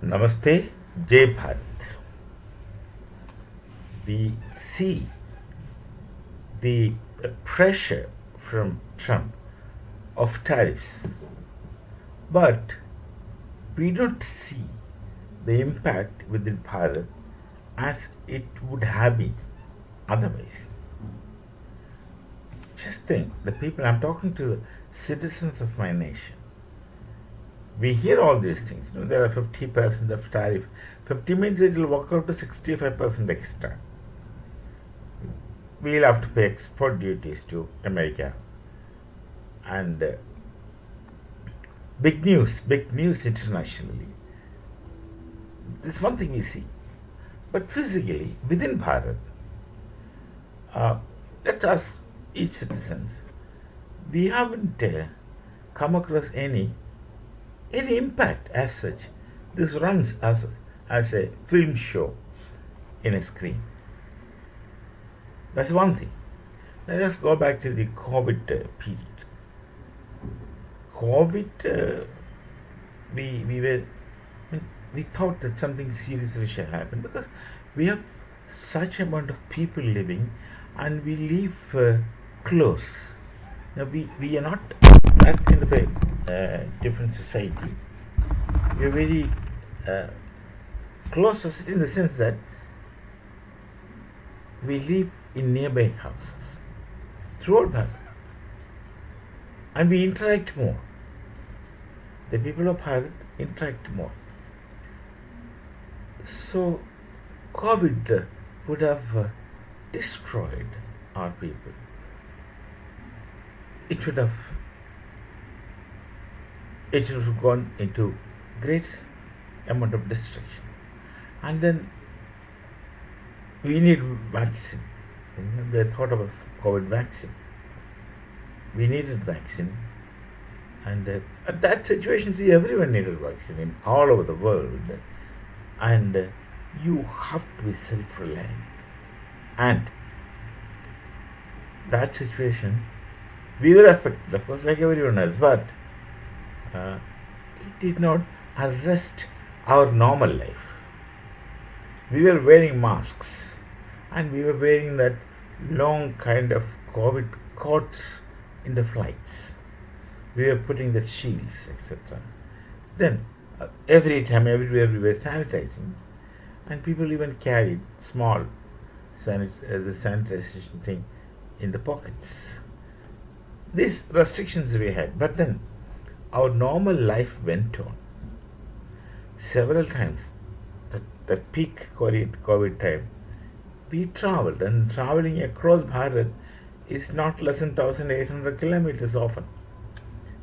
Namaste, Jai Bharat. We see the pressure from Trump of tariffs, but we don't see the impact within Bharat as it would have been otherwise. Just think, the people, I'm talking to the citizens of my nation. We hear all these things. There are 50% of tariff. 50 means it will work out to 65% extra. We'll have to pay export duties to America. And big news internationally. This is one thing we see. But physically, within Bharat, let's ask each citizen, we haven't come across any impact as such. This runs as a film show in a screen. That's one thing. Let us go back to the COVID period. COVID, we thought that something serious should happen because we have such amount of people living, and we live close. Now we are not that kind of a different society. We are very close society in the sense that we live in nearby houses throughout Bharat, and we interact more. The people of Bharat interact more. So, COVID would have destroyed our people. It would have gone into great amount of destruction, and then we need vaccine. They thought about COVID vaccine. We needed vaccine, and at that situation, see, everyone needed vaccine in all over the world, and you have to be self-reliant. And that situation, we were affected, of course, like everyone else, but it did not arrest our normal life. We were wearing masks, and we were wearing that long kind of COVID coats in the flights. We were putting the shields, etc. Then, everywhere we were sanitizing, and people even carried small the sanitization thing in the pockets. These restrictions we had, but then our normal life went on. Several times, that peak COVID time, we traveled, and traveling across Bharat is not less than 1,800 kilometers often.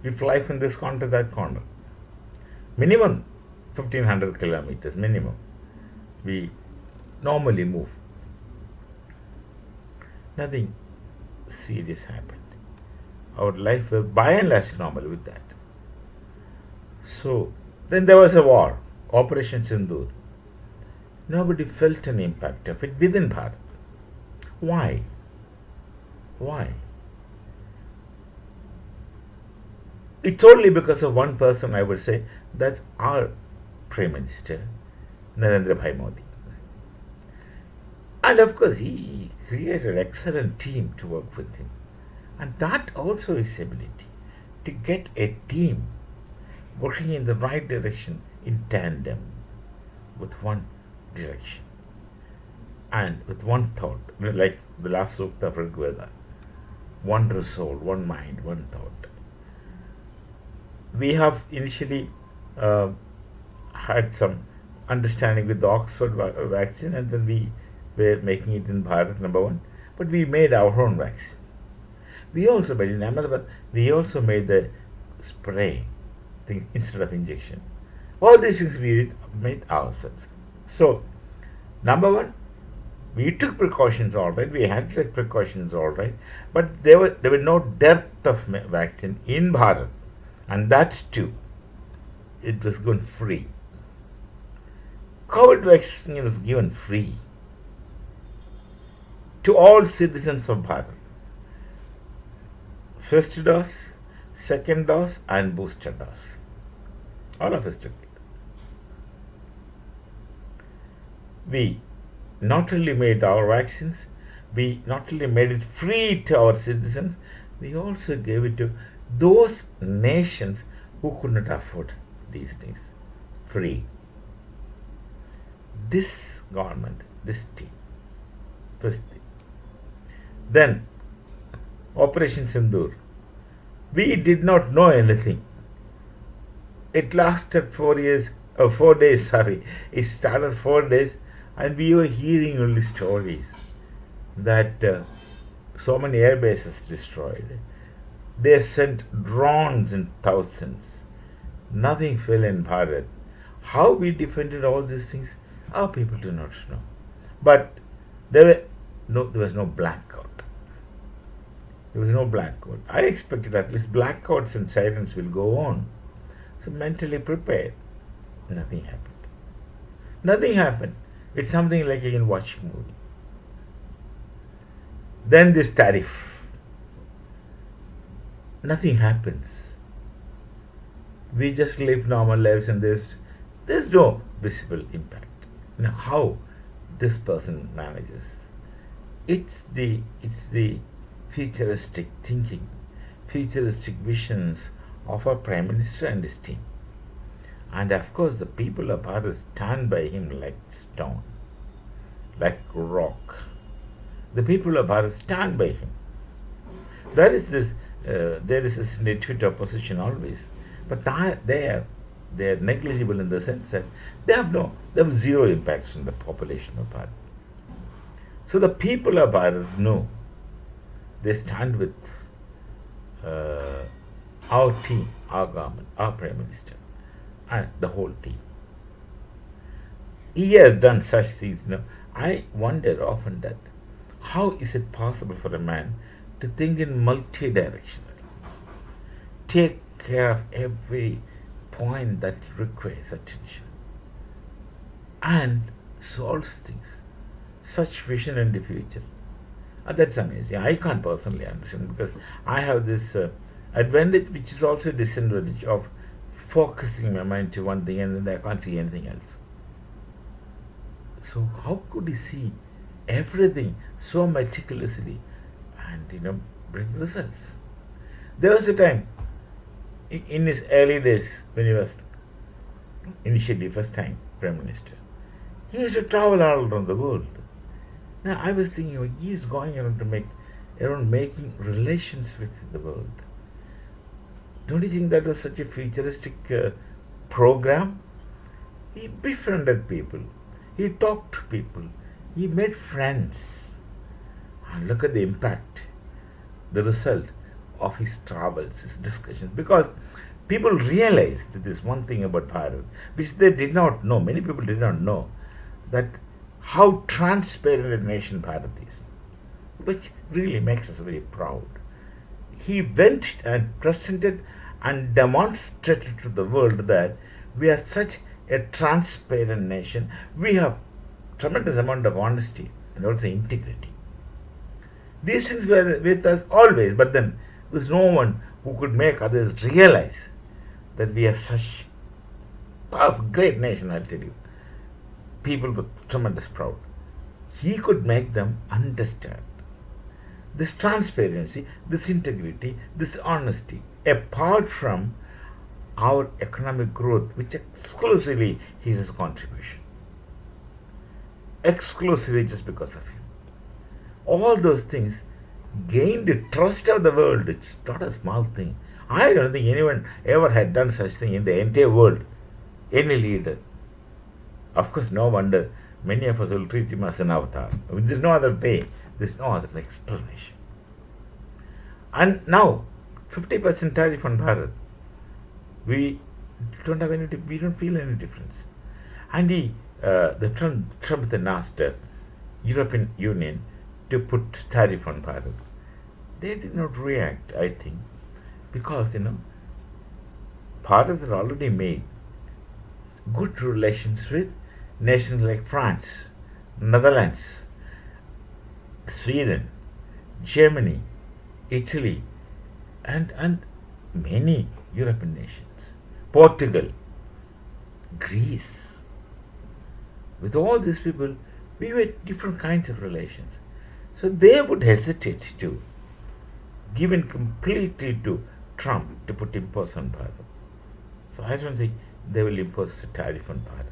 We fly from this corner to that corner. Minimum 1,500 kilometers, minimum. We normally move. Nothing serious happened. Our life was by and large normal with that. So, then there was a war, Operation Sindoor. Nobody felt an impact of it within Bharat. Why? Why? It's only because of one person, I would say, that's our Prime Minister, Narendra Bhai Modi. And of course, he created an excellent team to work with him. And that also is ability to get a team working in the right direction in tandem with one direction and with one thought, like the last sukta of Rigveda. One resolve, one mind, one thought. We have initially had some understanding with the Oxford vaccine, and then we were making it in Bharat, number one. But we made our own vaccine. We also made in Ahmedabad, we also made the spray thing instead of injection. All these things we made ourselves. So, number one, we took precautions all right. We had to take precautions all right, but there were no dearth of vaccine in Bharat, and that too, it was given free. COVID vaccine was given free to all citizens of Bharat. First dose, second dose, and booster dose. All of us took it. we not only made our vaccines, we not only made it free to our citizens, we also gave it to those nations who could not afford these things free. This government, this team, first thing. Then, Operation Sindoor. We did not know anything. It lasted 4 years, 4 days, sorry. It started 4 days, and we were hearing only stories that so many air bases destroyed. They sent drones in thousands. Nothing fell in Bharat. How we defended all these things, our people do not know. But there was no blackout. There was no blackout. I expected at least blackouts and sirens will go on. So mentally prepared. Nothing happened. Nothing happened. It's something like you can watch a movie. Then this tariff. Nothing happens. We just live normal lives and there's no visible impact. Now how this person manages. It's the futuristic thinking, futuristic visions of our Prime Minister and his team. And of course, the people of Bharat stand by him like stone, like rock. The people of Bharat stand by him. There is this netfit opposition always, but they are negligible in the sense that they have zero impact on the population of Bharat. So the people of Bharat know they stand with our team, our government, our Prime Minister, and the whole team. He has done such things. I wonder often that how is it possible for a man to think in multi-directionally, take care of every point that requires attention, and solves things. Such vision in the future. That's amazing. I can't personally understand because I have this advantage, which is also a disadvantage of focusing my mind to one thing and then I can't see anything else. So how could he see everything so meticulously and bring results? There was a time in his early days when he was initially first time Prime Minister, he used to travel all around the world. Now I was thinking, he is going around making relations with the world. Don't you think that was such a futuristic program? He befriended people. He talked to people. He made friends. And look at the impact, the result of his travels, his discussions. Because people realized this one thing about Bharat, which they did not know, many people did not know, that how transparent a nation Bharat is, which really makes us very proud. He went and presented and demonstrated to the world that we are such a transparent nation. We have tremendous amount of honesty and also integrity. These things were with us always, but then there was no one who could make others realize that we are such powerful, great nation, I'll tell you. People were tremendous proud. He could make them understand this transparency, this integrity, this honesty, apart from our economic growth, which exclusively is his contribution. Exclusively just because of him. All those things gained the trust of the world. It's not a small thing. I don't think anyone ever had done such thing in the entire world. Any leader. Of course, no wonder many of us will treat him as an avatar. There's no other way. There's no other explanation. And now, 50% tariff on Bharat. We don't feel any difference. And Trump then asked the European Union to put tariff on Bharat. They did not react, I think, because Bharat had already made good relations with nations like France, Netherlands, Sweden, Germany, Italy, and many European nations, Portugal, Greece. With all these people, we had different kinds of relations. So they would hesitate to give in completely to Trump to put impose on Bharat. So I don't think they will impose a tariff on Bharat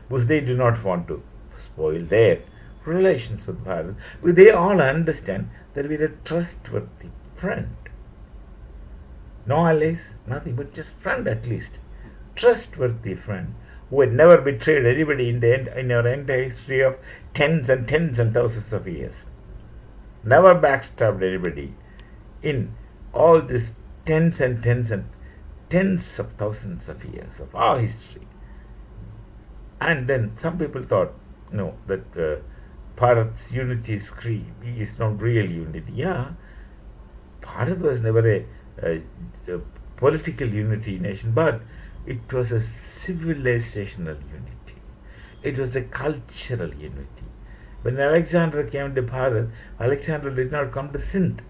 because they do not want to spoil their relations with Bharat. Because they all understand that we are a trustworthy friend. No allies, nothing, but just friend at least. Trustworthy friend who had never betrayed anybody in our entire history of tens and thousands of years. Never backstabbed anybody in all these tens of thousands of years of our history. And then some people thought, no, that Bharat's unity is not real unity. Yeah, Bharat was never a political unity nation, but it was a civilizational unity. It was a cultural unity. When Alexander came to Bharat, Alexander did not come to Sindh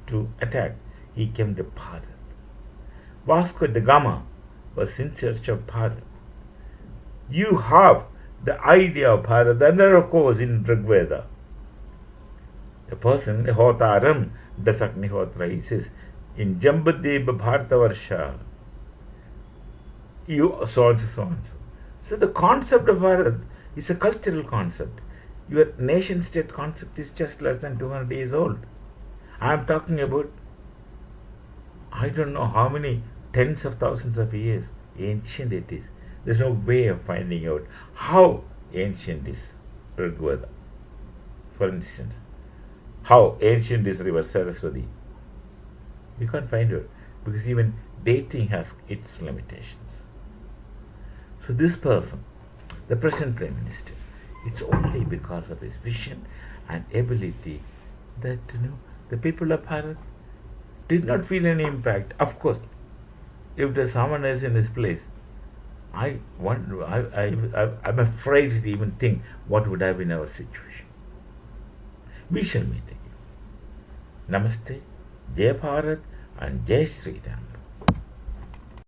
to attack. He came to Bharat. Vasco da Gama was in search of Bharat. You have the idea of Bharat, under of course in Rigveda. A person, Hotaram, Dasaknihotra, he says, in Jambudeva Bharatavarsha, you so and so, so and so. So the concept of Bharat is a cultural concept. Your nation state concept is just less than 200 years old. I am talking about, I don't know how many tens of thousands of years ancient it is. There's no way of finding out how ancient is Rigveda. For instance, how ancient is River Saraswati. You can't find out because even dating has its limitations. So this person, the present Prime Minister, it's only because of his vision and ability that the people of Bharat did not feel any impact. Of course, if there's someone else in his place, I'm afraid to even think what would have been our situation. We shall meet again. Namaste, Jai Bharat and Jai Sri Ram.